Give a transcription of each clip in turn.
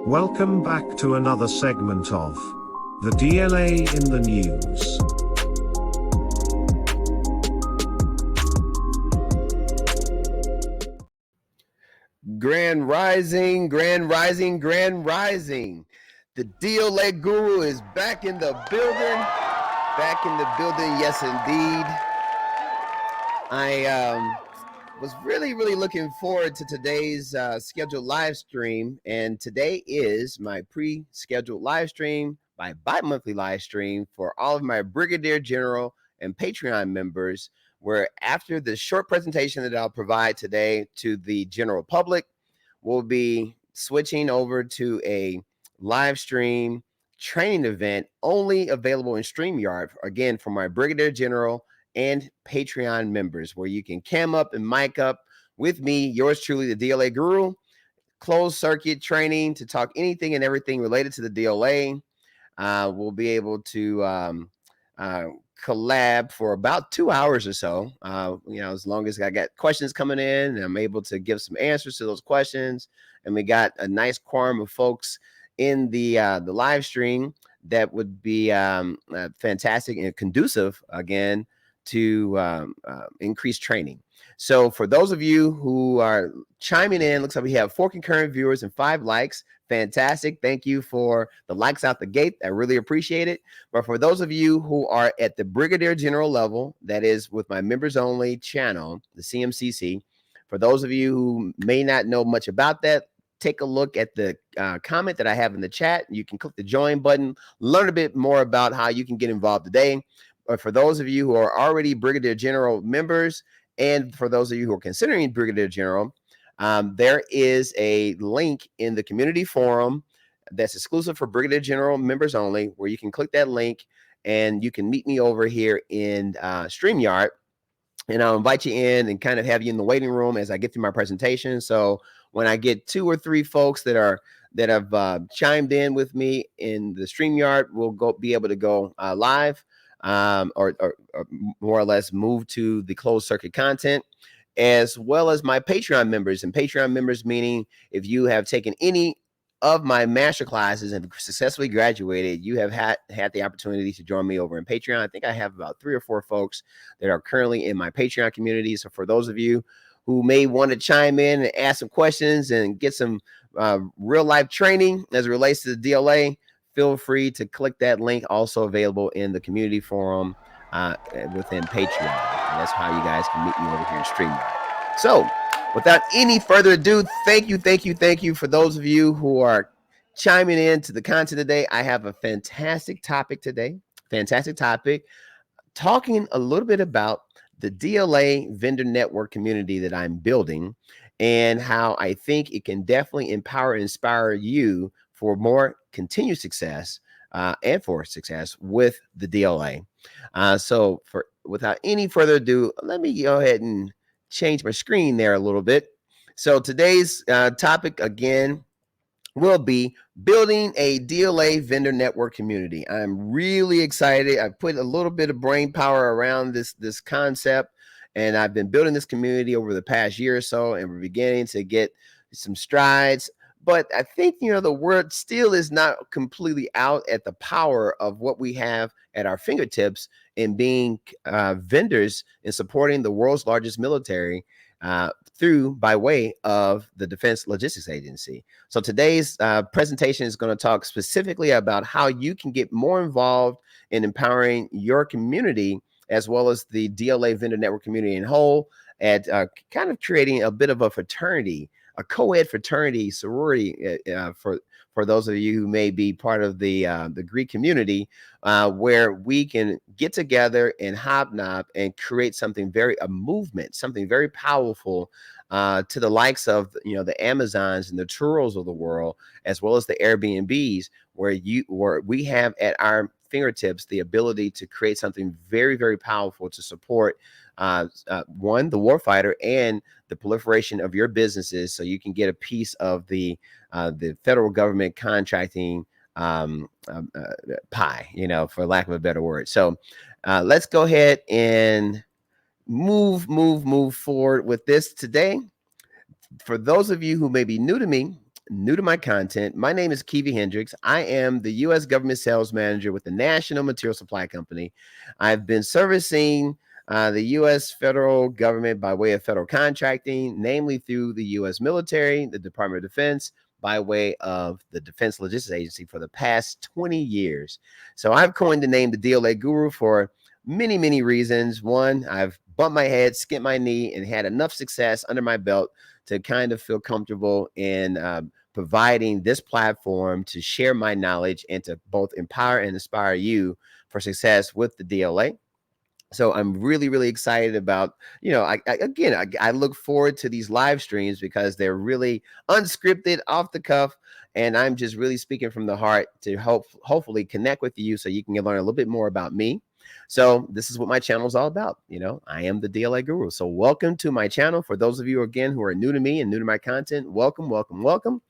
Welcome back to another segment of the DLA in the News. Grand Rising, Grand Rising, Grand Rising. The DLA Guru is back in the building. Back in the building, yes indeed. I was really looking forward to today's scheduled live stream, and today is my pre-scheduled live stream, my bi-monthly live stream for all of my Brigadier General and Patreon members, where after the short presentation that I'll provide today to the general public, we'll be switching over to a live stream training event only available in StreamYard, again, for my Brigadier General and Patreon members, where you can cam up and mic up with me, yours truly, the DLA Guru, closed circuit training to talk anything and everything related to the DLA. We'll be able to collab for about 2 hours or so, as long as I got questions coming in and I'm able to give some answers to those questions. And we got a nice quorum of folks in the live stream that would be fantastic and conducive, again, to increased training. So for those of you who are chiming in, looks like we have 4 concurrent viewers and 5 likes. Fantastic. Thank you for the likes out the gate. I really appreciate it. But for those of you who are at the Brigadier General level, that is with my members only channel, the CMCC, for those of you who may not know much about that, take a look at the comment that I have in the chat. You can click the join button, learn a bit more about how you can get involved today. But for those of you who are already Brigadier General members, and for those of you who are considering Brigadier General, there is a link in the community forum that's exclusive for Brigadier General members only, where you can click that link and you can meet me over here in StreamYard. And I'll invite you in and kind of have you in the waiting room as I get through my presentation. So when I get 2 or 3 folks that have chimed in with me in the StreamYard, we'll be able to go live. Or more or less move to the closed circuit content, as well as my Patreon members. And Patreon members meaning if you have taken any of my MasterClasses and successfully graduated, you have had the opportunity to join me over in Patreon. I think I have about 3 or 4 folks that are currently in my Patreon community. So for those of you who may want to chime in and ask some questions and get some real life training as it relates to the DLA, feel free to click that link, also available in the community forum within Patreon. And that's how you guys can meet me over here in StreamYard. So without any further ado, thank you for those of you who are chiming in to the content today. I have a fantastic topic today, talking a little bit about the DLA vendor network community that I'm building and how I think it can definitely empower and inspire you for more continued success and for success with the DLA. So without any further ado, let me go ahead and change my screen there a little bit. So today's topic, again, will be building a DLA vendor network community. I'm really excited. I put a little bit of brain power around this concept, and I've been building this community over the past year or so, and we're beginning to get some strides. But I think, the word still is not completely out at the power of what we have at our fingertips in being vendors in supporting the world's largest military by way of the Defense Logistics Agency. So today's presentation is going to talk specifically about how you can get more involved in empowering your community, as well as the DLA vendor network community in whole, at kind of creating a bit of a fraternity, a co-ed fraternity, sorority, for those of you who may be part of the Greek community, where we can get together and hobnob and create a movement, something very powerful to the likes of the Amazons and the Turos of the world, as well as the Airbnbs, where we have at our fingertips the ability to create something very, very powerful to support one, the warfighter, and the proliferation of your businesses, so you can get a piece of the federal government contracting pie, for lack of a better word. So let's go ahead and move forward with this today. For those of you who may be new to me, new to my content, my name is Kiwi Hendricks. I am the U.S. Government Sales Manager with the National Material Supply Company. I've been servicing the U.S. federal government by way of federal contracting, namely through the U.S. military, the Department of Defense, by way of the Defense Logistics Agency for the past 20 years. So I've coined the name the DLA Guru for many, many reasons. One, I've bumped my head, skipped my knee, and had enough success under my belt to kind of feel comfortable in providing this platform to share my knowledge and to both empower and inspire you for success with the DLA. So I'm really, really excited about, I look forward to these live streams because they're really unscripted, off the cuff. And I'm just really speaking from the heart to hopefully connect with you so you can learn a little bit more about me. So this is what my channel is all about. I am the DLA Guru. So welcome to my channel. For those of you, again, who are new to me and new to my content, welcome, welcome, welcome.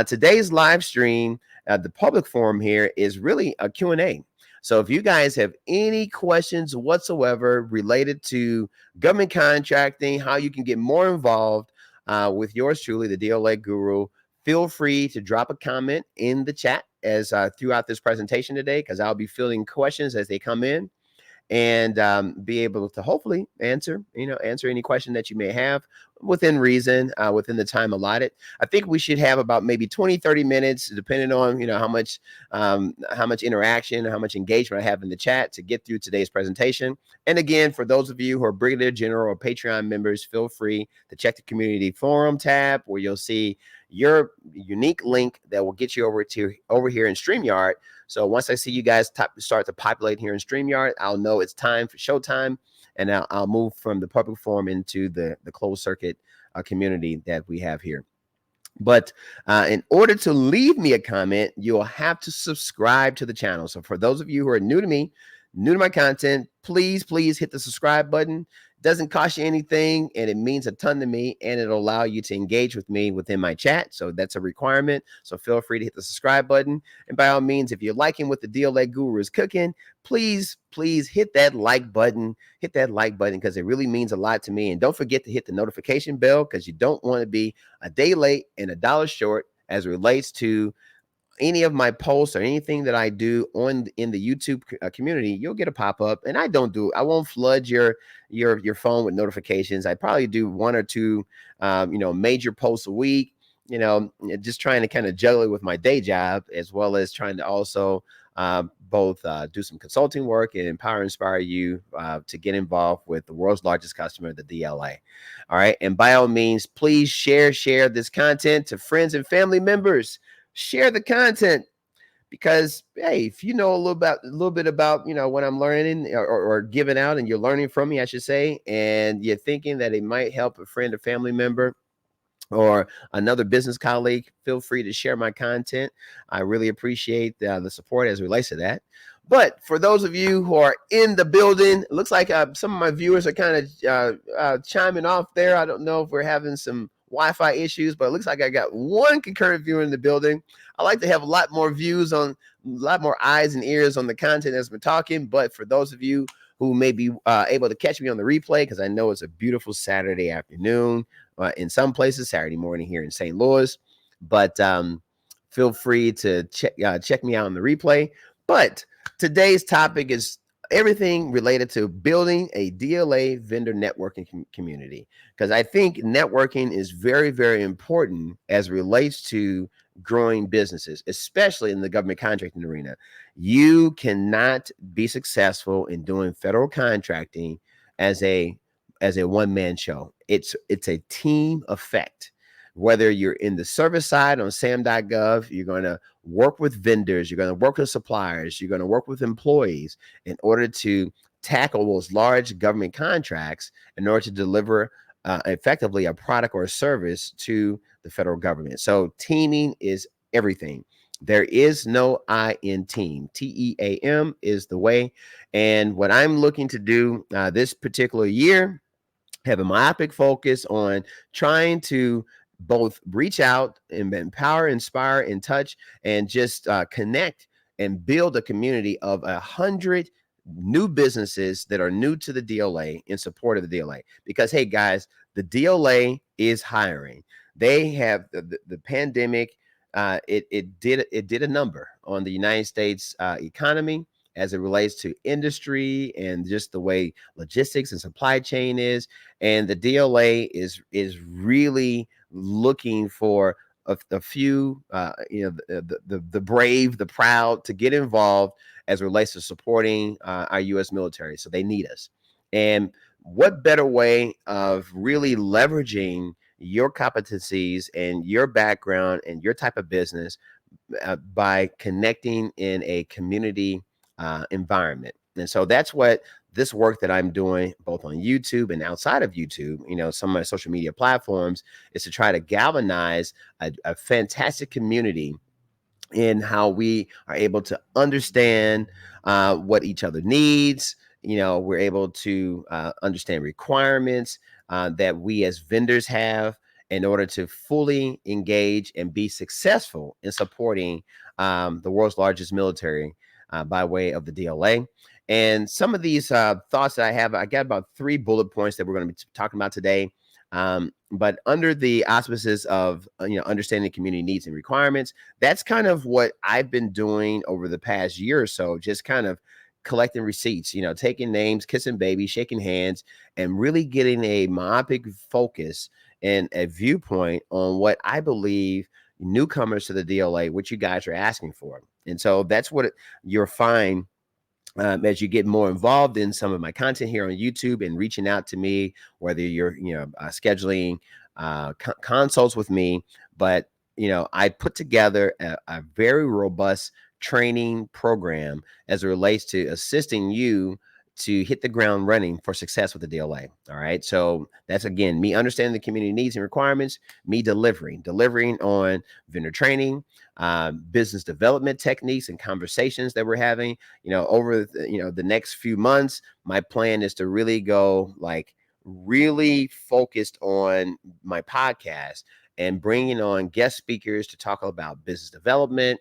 Today's live stream, the public forum here is really a Q&A. So if you guys have any questions whatsoever related to government contracting, how you can get more involved with yours truly, the DLA Guru, feel free to drop a comment in the chat as throughout this presentation today, because I'll be fielding questions as they come in and be able to hopefully answer any question that you may have within reason, within the time allotted. I think we should have about maybe 20-30 minutes, depending on how much interaction, how much engagement I have in the chat to get through today's presentation. And again, for those of you who are Brigadier General or Patreon members, feel free to check the community forum tab, where you'll see your unique link that will get you over here in StreamYard. So once I see you guys start to populate here in StreamYard, I'll know it's time for showtime, and I'll move from the public forum into the closed circuit community that we have here. But in order to leave me a comment, you'll have to subscribe to the channel. So for those of you who are new to me, new to my content, please hit the subscribe button. Doesn't cost you anything, and it means a ton to me, and it'll allow you to engage with me within my chat. So that's a requirement. So feel free to hit the subscribe button. And by all means, if you're liking what the DLA Guru is cooking, please hit that like button. Hit that like button, because it really means a lot to me. And don't forget to hit the notification bell, because you don't want to be a day late and $1 short as it relates to any of my posts or anything that I do in the YouTube community. You'll get a pop-up, and I won't flood your phone with notifications. I probably do 1 or 2 major posts a week, just trying to kind of juggle it with my day job, as well as trying to also both do some consulting work and inspire you to get involved with the world's largest customer, the DLA. All right. And by all means, please share this content to friends and family members. Share the content, because hey, if you know a little bit about what I'm learning or giving out, and you're learning from me, I should say, and you're thinking that it might help a friend or family member or another business colleague, feel free to share my content. I really appreciate the support as it relates to that. But for those of you who are in the building, it looks like some of my viewers are kind of chiming off there. I don't know if we're having some Wi-Fi issues, but it looks like I got one concurrent viewer in the building. I like to have a lot more eyes and ears on the content as we're talking. But for those of you who may be able to catch me on the replay, because I know it's a beautiful Saturday afternoon, in some places Saturday morning here in St. Louis, but feel free to check me out on the replay. But today's topic is everything related to building a DLA vendor networking community, because I think networking is very, very important as it relates to growing businesses, especially in the government contracting arena. You cannot be successful in doing federal contracting as a one-man show. It's a team effect. Whether you're in the service side on SAM.gov, you're going to work with vendors, you're going to work with suppliers, you're going to work with employees in order to tackle those large government contracts in order to deliver effectively a product or a service to the federal government. So teaming is everything. There is no I in team. TEAM is the way. And what I'm looking to do this particular year, have a myopic focus on trying to both reach out and empower, inspire, and touch, and just connect and build a community of 100 new businesses that are new to the DLA in support of the DLA. Because, hey, guys, the DLA is hiring. They have the pandemic it did a number on the United States economy as it relates to industry and just the way logistics and supply chain is. And the DLA is really looking for a few, the brave, the proud to get involved as it relates to supporting our U.S. military. So they need us. And what better way of really leveraging your competencies and your background and your type of business by connecting in a community environment. And so that's what this work that I'm doing both on YouTube and outside of YouTube, some of my social media platforms, is to try to galvanize a fantastic community in how we are able to understand what each other needs. We're able to understand requirements that we as vendors have in order to fully engage and be successful in supporting the world's largest military by way of the DLA. And some of these thoughts that I got about 3 bullet points that we're going to be talking about today. But under the auspices of understanding community needs and requirements, that's kind of what I've been doing over the past year or so, just kind of collecting receipts, taking names, kissing babies, shaking hands, and really getting a myopic focus and a viewpoint on what I believe newcomers to the DLA, what you guys are asking for. And so that's what you'll find as you get more involved in some of my content here on YouTube and reaching out to me, whether you're scheduling consults with me. But I put together a very robust training program as it relates to assisting you to hit the ground running for success with the DLA. All right. So that's, again, me understanding the community needs and requirements, me delivering on vendor training, business development techniques and conversations that we're having, over the next few months. My plan is to really go really focused on my podcast and bringing on guest speakers to talk about business development,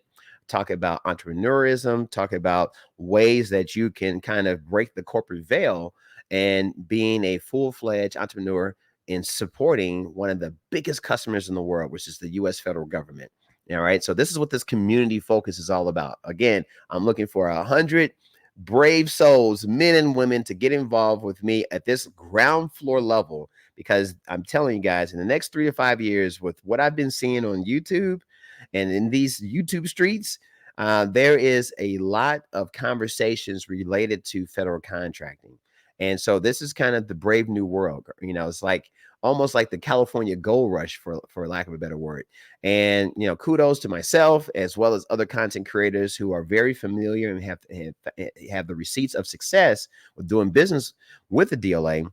talk about entrepreneurism, talk about ways that you can kind of break the corporate veil and being a full-fledged entrepreneur in supporting one of the biggest customers in the world, which is the U.S. federal government. All right. So this is what this community focus is all about. Again, I'm looking for 100 brave souls, men and women, to get involved with me at this ground floor level, because I'm telling you guys, in the next 3 to 5 years, with what I've been seeing on YouTube and in these YouTube streets, there is a lot of conversations related to federal contracting. And so this is kind of the brave new world. It's like almost like the California gold rush, for lack of a better word. And, kudos to myself as well as other content creators who are very familiar and have the receipts of success with doing business with the DLA,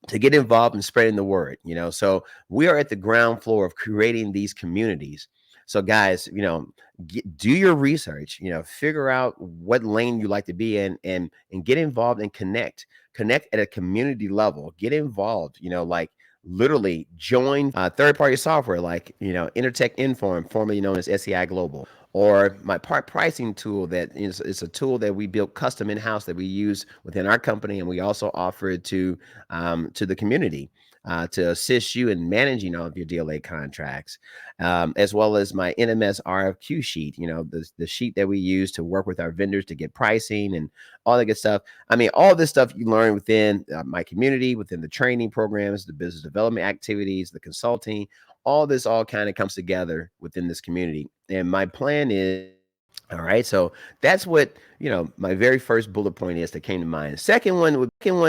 to get involved in spreading the word. So we are at the ground floor of creating these communities. So guys, do your research, figure out what lane you like to be in, and get involved and connect at a community level. Get involved, literally join third-party software like Intertek Inform, formerly known as SEI Global, or my part pricing tool. That is a tool that we built custom in-house that we use within our company, and we also offer it to the community to assist you in managing all of your DLA contracts, as well as my NMS RFQ sheet, the sheet that we use to work with our vendors to get pricing and all that good stuff. I mean, all this stuff you learn within my community, within the training programs, the business development activities, the consulting. All this all kind of comes together within this community. And my plan is, all right, so that's what, my very first bullet point is that came to mind. Second one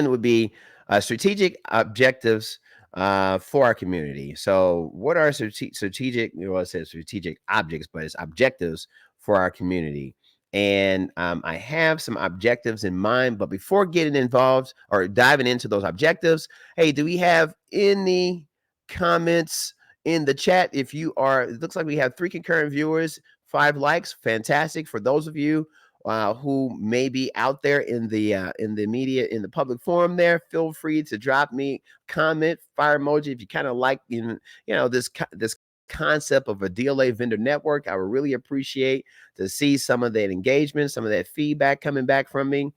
would be strategic objectives for our community. So what are strategic, it says strategic objects, but it's objectives for our community. And I have some objectives in mind, but before getting involved or diving into those objectives, hey, do we have any comments in the chat? It looks like we have 3 concurrent viewers, 5 likes. Fantastic. For those of you who may be out there in the media, in the public forum there, feel free to drop me comment, fire emoji if you kind of like this concept of a DLA vendor network. I would really appreciate to see some of that engagement, some of that feedback coming back from me.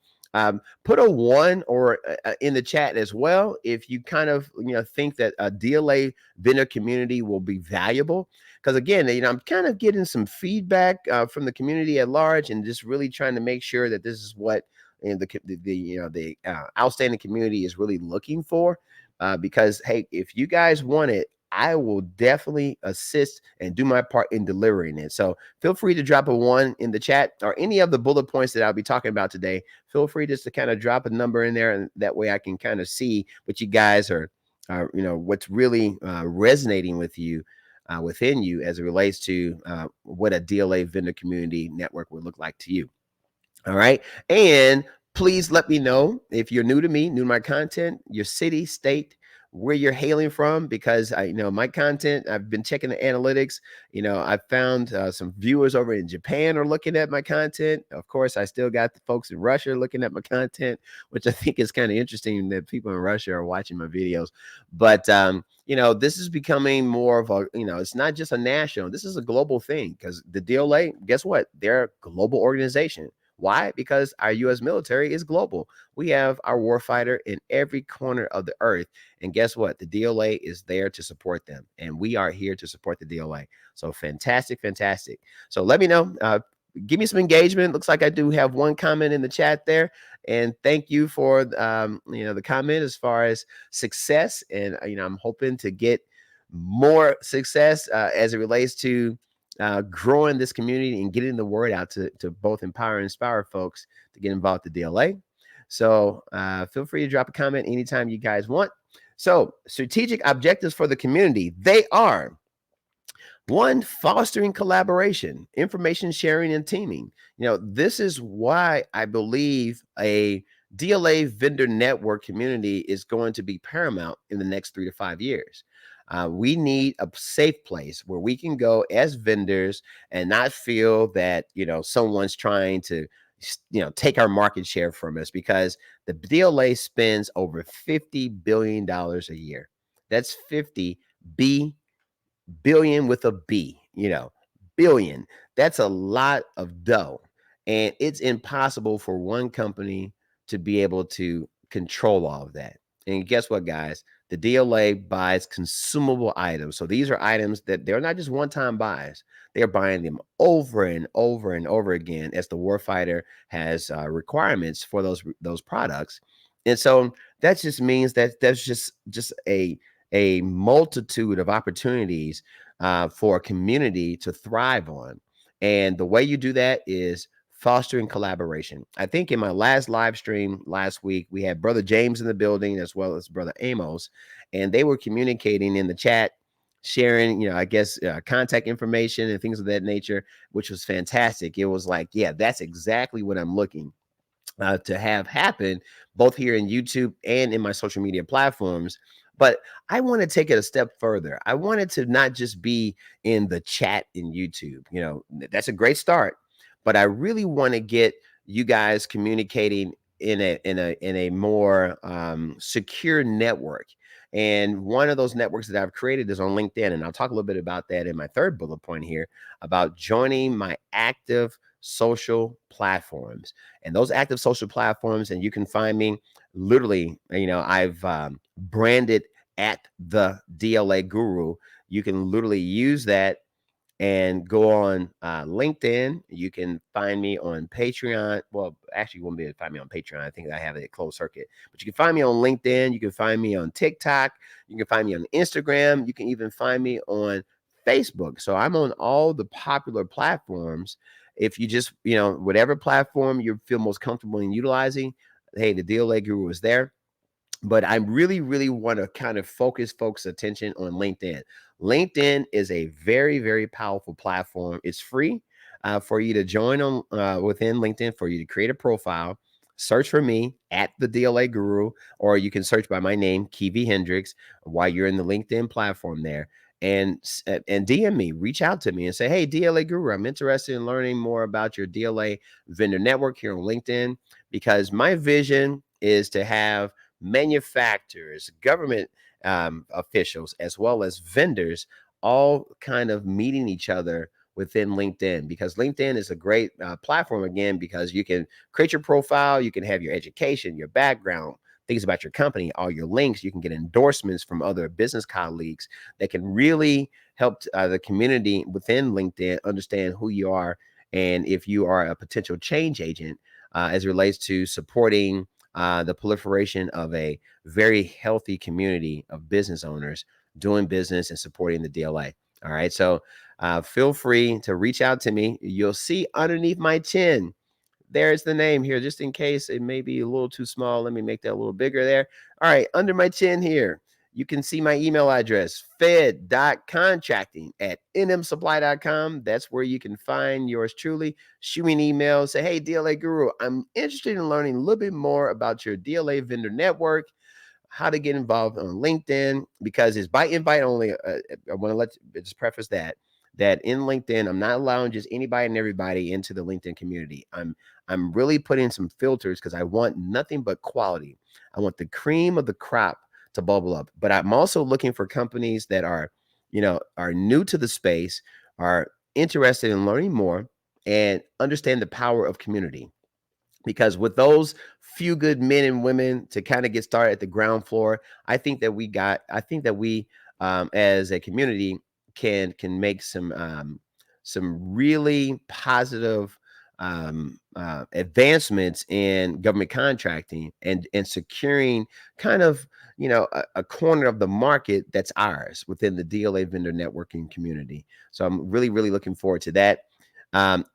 Put a 1 or in the chat as well if you kind of think that a DLA vendor community will be valuable, because again, I'm kind of getting some feedback from the community at large, and just really trying to make sure that this is what the outstanding community is really looking for. Because hey, if you guys want it, I will definitely assist and do my part in delivering it. So feel free to drop a one in the chat, or any of the bullet points that I'll be talking about today. Feel free just to kind of drop a number in there, and that way I can kind of see what you guys are, what's really resonating with you, within you, as it relates to what a DLA vendor community network would look like to you. All right. And please let me know if you're new to me, new to my content, your city, state, where you're hailing from, because my content, I've been checking the analytics. I found some viewers over in Japan are looking at my content. Of course, I still got the folks in Russia looking at my content, which I think is kind of interesting that people in Russia are watching my videos. But, this is becoming more of a, it's not just a national, this is a global thing, because the DLA, guess what? They're a global organization. Why? Because our U.S. military is global. We have our warfighter in every corner of the earth. And guess what? The DLA is there to support them. And we are here to support the DLA. So fantastic, fantastic. So let me know. Give me some engagement. Looks like I do have one comment in the chat there. And thank you for the comment as far as success. And I'm hoping to get more success as it relates to growing this community and getting the word out to both empower and inspire folks to get involved with the DLA. So feel free to drop a comment anytime you guys want. So strategic objectives for the community, they are: one, fostering collaboration, information sharing, and teaming. This is why I believe a DLA vendor network community is going to be paramount in the next 3 to 5 years. We need a safe place where we can go as vendors and not feel that, someone's trying to, take our market share from us, because the DLA spends over $50 billion a year. That's 50 billion with a B, billion. That's a lot of dough. And it's impossible for one company to be able to control all of that. And guess what, guys? The DLA buys consumable items. So these are items that they're not just one-time buys. They're buying them over and over and over again as the warfighter has requirements for those products. And so that just means that there's just a multitude of opportunities for a community to thrive on. And the way you do that is fostering collaboration. I think in my last live stream last week, we had Brother James in the building as well as Brother Amos, and they were communicating in the chat, sharing, contact information and things of that nature, which was fantastic. It was like, yeah, that's exactly what I'm looking to have happen, both here in YouTube and in my social media platforms. But I want to take it a step further. I want it to not just be in the chat in YouTube. That's a great start, but I really want to get you guys communicating in a more secure network. And one of those networks that I've created is on LinkedIn. And I'll talk a little bit about that in my third bullet point here, about joining my active social platforms. And those active social platforms, and you can find me literally, I've branded at the DLA Guru. You can literally use that and go on LinkedIn. You can find me on Patreon. Well, actually, you won't be able to find me on Patreon. I think I have it at closed circuit. But you can find me on LinkedIn. You can find me on TikTok. You can find me on Instagram. You can even find me on Facebook. So I'm on all the popular platforms. If you just, whatever platform you feel most comfortable in utilizing, hey, the DLA Guru is there. But I really, really want to kind of focus folks' attention on LinkedIn. LinkedIn is a very, very powerful platform. It's free for you to join on within LinkedIn, for you to create a profile. Search for me at the DLA Guru, or you can search by my name, Kivi Hendricks, while you're in the LinkedIn platform there. And DM me, reach out to me and say, hey, DLA Guru, I'm interested in learning more about your DLA vendor network here on LinkedIn, because my vision is to have manufacturers, government officials, as well as vendors, all kind of meeting each other within LinkedIn, because LinkedIn is a great platform, again, because you can create your profile, you can have your education, your background, things about your company, all your links. You can get endorsements from other business colleagues that can really help the community within LinkedIn understand who you are and if you are a potential change agent as it relates to supporting the proliferation of a very healthy community of business owners doing business and supporting the DLA. All right. So feel free to reach out to me. You'll see underneath my chin, there's the name here, just in case it may be a little too small. Let me make that a little bigger there. All right. Under my chin here, you can see my email address, fed.contracting@nmsupply.com. That's where you can find yours truly. Shoot me an email, say, hey, DLA Guru, I'm interested in learning a little bit more about your DLA vendor network, how to get involved on LinkedIn, because it's by invite only. I want to just preface that in LinkedIn, I'm not allowing just anybody and everybody into the LinkedIn community. I'm really putting some filters because I want nothing but quality. I want the cream of the crop to bubble up. But I'm also looking for companies that are new to the space, are interested in learning more, and understand the power of community. Because with those few good men and women to kind of get started at the ground floor, I think that we as a community can make some really positive advancements in government contracting and securing kind of a corner of the market that's ours within the DLA vendor networking community. So I'm really, really looking forward to that.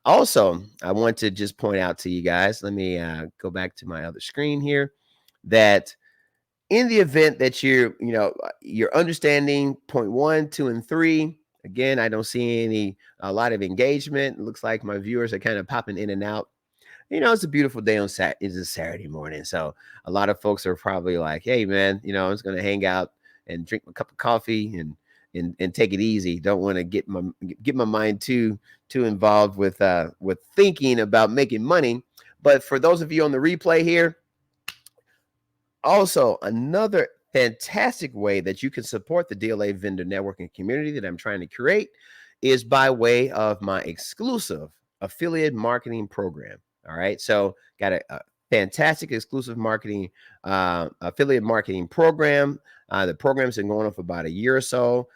Also, I want to just point out to you guys, let me go back to my other screen here, that in the event that you're understanding point 1, 2, and 3, again, I don't see a lot of engagement. It looks like my viewers are kind of popping in and out. It's a beautiful day on it's a Saturday morning. So a lot of folks are probably like, hey man, I'm just going to hang out and drink a cup of coffee and take it easy. Don't want to get my mind too involved with thinking about making money. But for those of you on the replay here, also another fantastic way that you can support the DLA vendor networking community that I'm trying to create is by way of my exclusive affiliate marketing program. All right. So got a fantastic exclusive marketing affiliate marketing program. The program's been going on for about a year or so.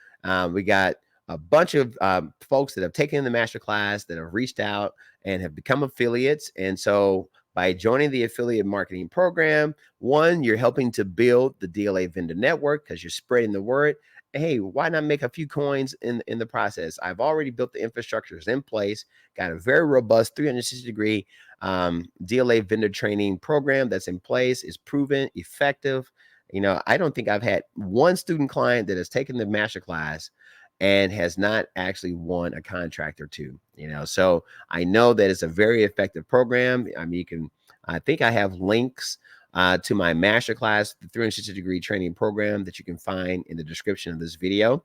We got a bunch of folks that have taken the masterclass that have reached out and have become affiliates. And so by joining the affiliate marketing program, one, you're helping to build the DLA vendor network because you're spreading the word. Hey, why not make a few coins in the process? I've already built the infrastructures in place, got a very robust 360-degree DLA vendor training program that's in place, is proven, effective. I don't think I've had one student client that has taken the masterclass and has not actually won a contract or two. So I know that it's a very effective program. I mean, I think I have links to my masterclass, the 360-degree training program, that you can find in the description of this video.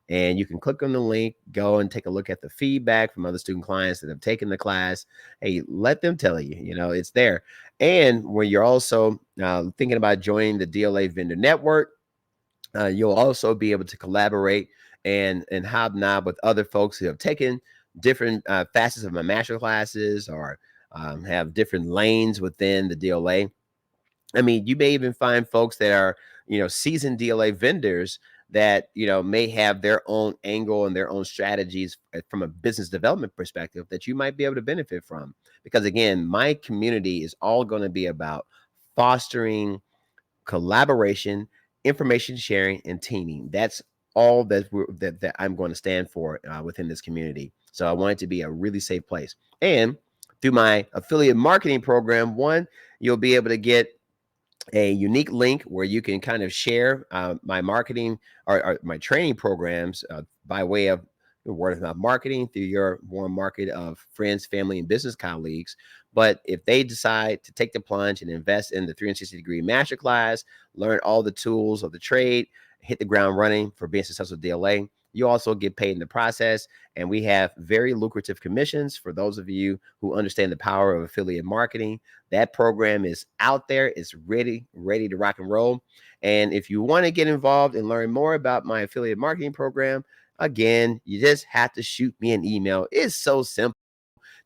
And you can click on the link, go and take a look at the feedback from other student clients that have taken the class. Hey, let them tell you, it's there. And when you're also thinking about joining the DLA vendor network, you'll also be able to collaborate and hobnob with other folks who have taken different facets of my master classes or have different lanes within the DLA. I mean, you may even find folks that are, seasoned DLA vendors that, may have their own angle and their own strategies from a business development perspective that you might be able to benefit from. Because again, my community is all going to be about fostering collaboration, information sharing, and teaming. That's all that I'm going to stand for within this community. So I want it to be a really safe place. And through my affiliate marketing program, one, you'll be able to get a unique link where you can kind of share my marketing or my training programs by way of word of mouth marketing through your warm market of friends, family, and business colleagues. But if they decide to take the plunge and invest in the 360-degree masterclass, learn all the tools of the trade, hit the ground running for being successful DLA, you also get paid in the process. And we have very lucrative commissions for those of you who understand the power of affiliate marketing. That program is out there. It's ready to rock and roll. And if you want to get involved and learn more about my affiliate marketing program, again, you just have to shoot me an email. It's so simple.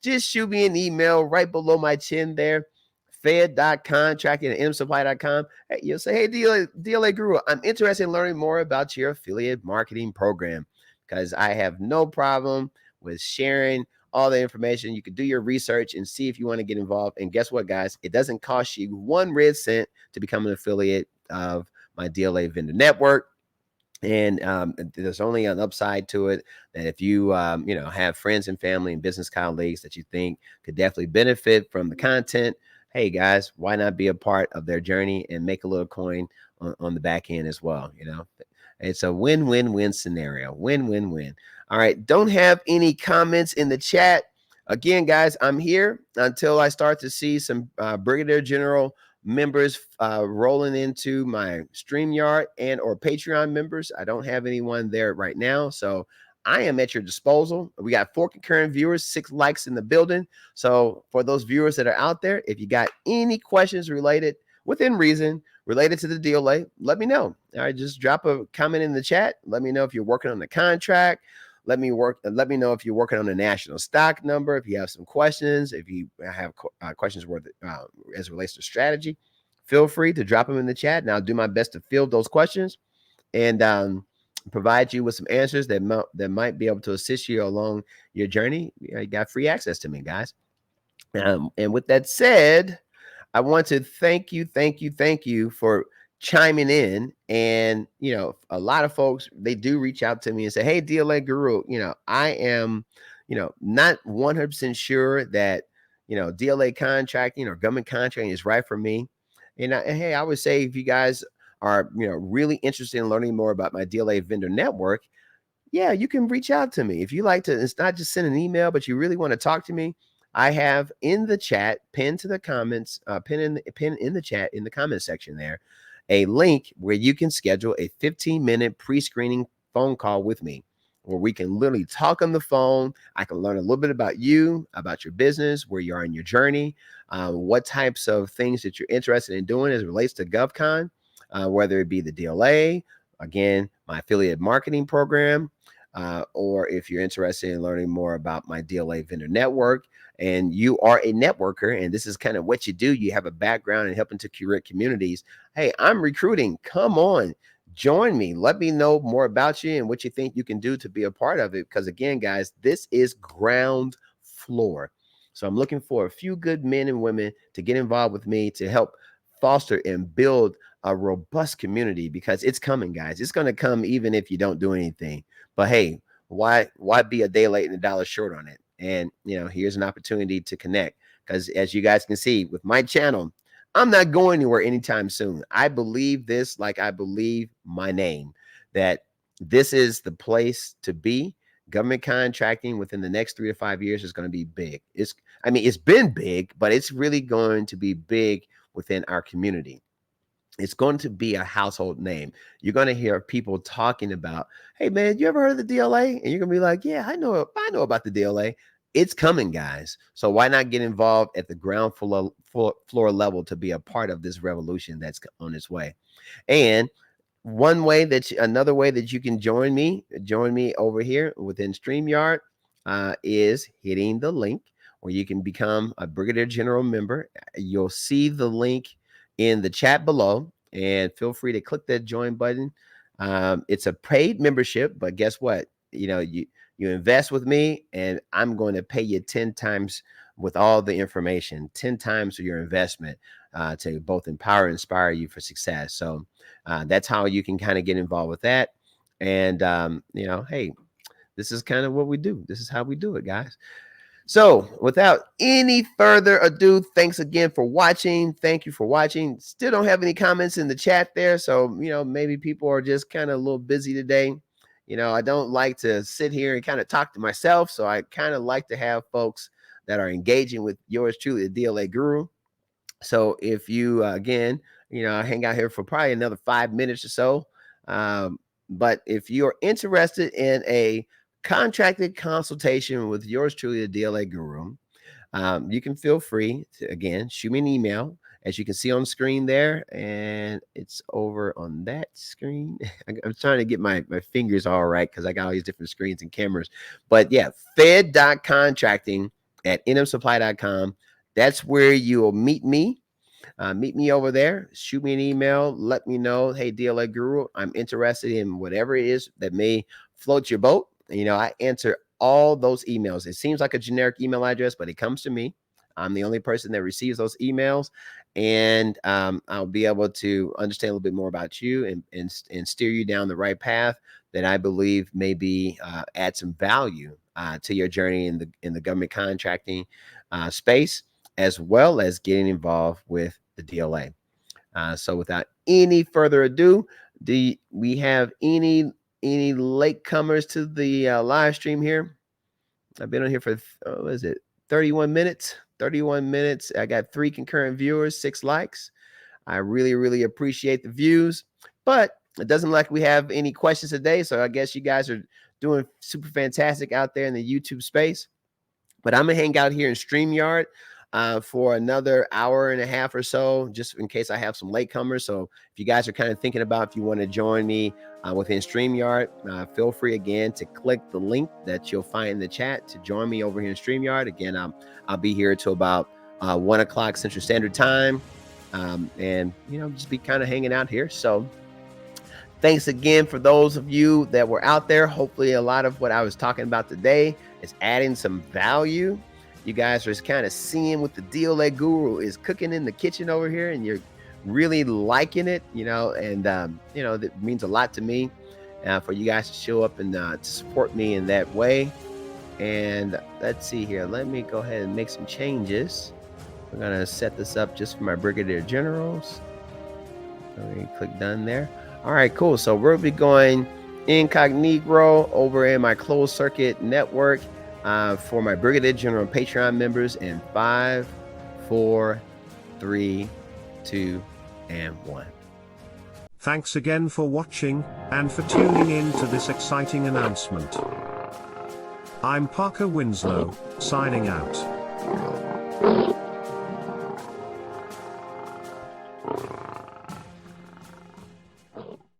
Just shoot me an email right below my chin there, fed.contracting at msupply.com. Hey, you'll say, hey, DLA Guru, I'm interested in learning more about your affiliate marketing program, because I have no problem with sharing all the information. You can do your research and see if you want to get involved. And guess what, guys? It doesn't cost you 1 red cent to become an affiliate of my DLA vendor network. And there's only an upside to it, that if you have friends and family and business colleagues that you think could definitely benefit from the content, hey guys, why not be a part of their journey and make a little coin on the back end as well? It's a win-win-win scenario. Win-win-win. All right, don't have any comments in the chat. Again, guys, I'm here until I start to see some Brigadier General members rolling into my StreamYard and or Patreon members. I don't have anyone there right now, so I am at your disposal. We got 4 concurrent viewers, 6 likes in the building. So for those viewers that are out there, if you got any questions related, within reason, related to the DLA, let me know. All right, just drop a comment in the chat. Let me know if you're working on the contract. Let me know if you're working on a national stock number. If you have some questions, if you have questions as it relates to strategy, feel free to drop them in the chat, and I'll do my best to field those questions and provide you with some answers that might be able to assist you along your journey. You got free access to me, guys. And with that said, I want to thank you for chiming in. And a lot of folks, they do reach out to me and say, hey, DLA Guru, I am not 100% sure that DLA contracting or government contracting is right for me. And hey, I would say, if you guys are really interested in learning more about my DLA vendor network, yeah, you can reach out to me. If you like to, it's not just send an email, but you really want to talk to me, I have in the chat, pinned to the comments, pin in the chat in the comment section there, a link where you can schedule a 15-minute pre-screening phone call with me, where we can literally talk on the phone. I can learn a little bit about you, about your business, where you are in your journey, what types of things that you're interested in doing as it relates to GovCon, whether it be the DLA, again, my affiliate marketing program, or if you're interested in learning more about my DLA vendor network, and you are a networker, and this is kind of what you do, you have a background in helping to curate communities. Hey, I'm recruiting. Come on, join me. Let me know more about you and what you think you can do to be a part of it. Because again, guys, this is ground floor. So I'm looking for a few good men and women to get involved with me to help foster and build a robust community, because it's coming, guys. It's going to come even if you don't do anything. But hey, why be a day late and a dollar short on it? And here's an opportunity to connect, because as you guys can see with my channel, I'm not going anywhere anytime soon. I believe this, like I believe my name, that this is the place to be. Government contracting within the next 3 to 5 years is going to be big. It's been big, but it's really going to be big within our community. It's going to be a household name. You're going to hear people talking about, hey man, you ever heard of the DLA? And you're going to be like, yeah, I know about the DLA. It's coming, guys. So why not get involved at the ground floor level to be a part of this revolution that's on its way? And another way that you can join me over here within StreamYard is hitting the link where you can become a Brigadier General member. You'll see the link in the chat below, and feel free to click that join button. It's a paid membership, but guess what? You invest with me, and I'm going to pay you 10 times with all the information, 10 times your investment, to both empower and inspire you for success. So that's how you can kind of get involved with that. And hey, this is kind of what we do. This is how we do it, guys. So without any further ado, thanks again for watching. Thank you for watching. Still don't have any comments in the chat there. So, maybe people are just kind of a little busy today. I don't like to sit here and kind of talk to myself. So I kind of like to have folks that are engaging with yours truly, the DLA Guru. So if you, again, I hang out here for probably another 5 minutes or so. But if you're interested in a contracted consultation with yours truly, the DLA Guru, you can feel free to, again, shoot me an email, as you can see on the screen there, and it's over on that screen. I'm trying to get my fingers all right, because I got all these different screens and cameras. But yeah, fed.contracting at nmsupply.com. That's where you'll meet me. meet me over there. Shoot me an email. Let me know, hey, DLA Guru, I'm interested in whatever it is that may float your boat. I answer all those emails. It seems like a generic email address, but it comes to me. I'm the only person that receives those emails, and I'll be able to understand a little bit more about you and steer you down the right path that I believe maybe add some value to your journey in the government contracting space, as well as getting involved with the DLA. So without any further ado, do we have any latecomers to the live stream here? I've been on here for what is it, 31 minutes? 31 minutes. I got 3 concurrent viewers, 6 likes. I really appreciate the views, but it doesn't look like we have any questions today. So I guess you guys are doing super fantastic out there in the YouTube space. But I'm gonna hang out here in StreamYard for another hour and a half or so, just in case I have some latecomers. So if you guys are kind of thinking about if you want to join me within StreamYard, feel free again to click the link that you'll find in the chat to join me over here in StreamYard. Again, I'll be here till about 1 o'clock Central Standard Time, and just be kind of hanging out here. So thanks again for those of you that were out there. Hopefully a lot of what I was talking about today is adding some value. You guys are just kind of seeing what the DLA Guru is cooking in the kitchen over here, and you're really liking it, and that means a lot to me for you guys to show up and to support me in that way. And let's see here. Let me go ahead and make some changes. We're going to set this up just for my Brigadier Generals. Let me click done there. All right, cool. So we'll be going incognito over in my closed circuit network for my Brigadier General Patreon members in 5, 4, 3, 2, and 1. Thanks again for watching and for tuning in to this exciting announcement. I'm Parker Winslow, signing out.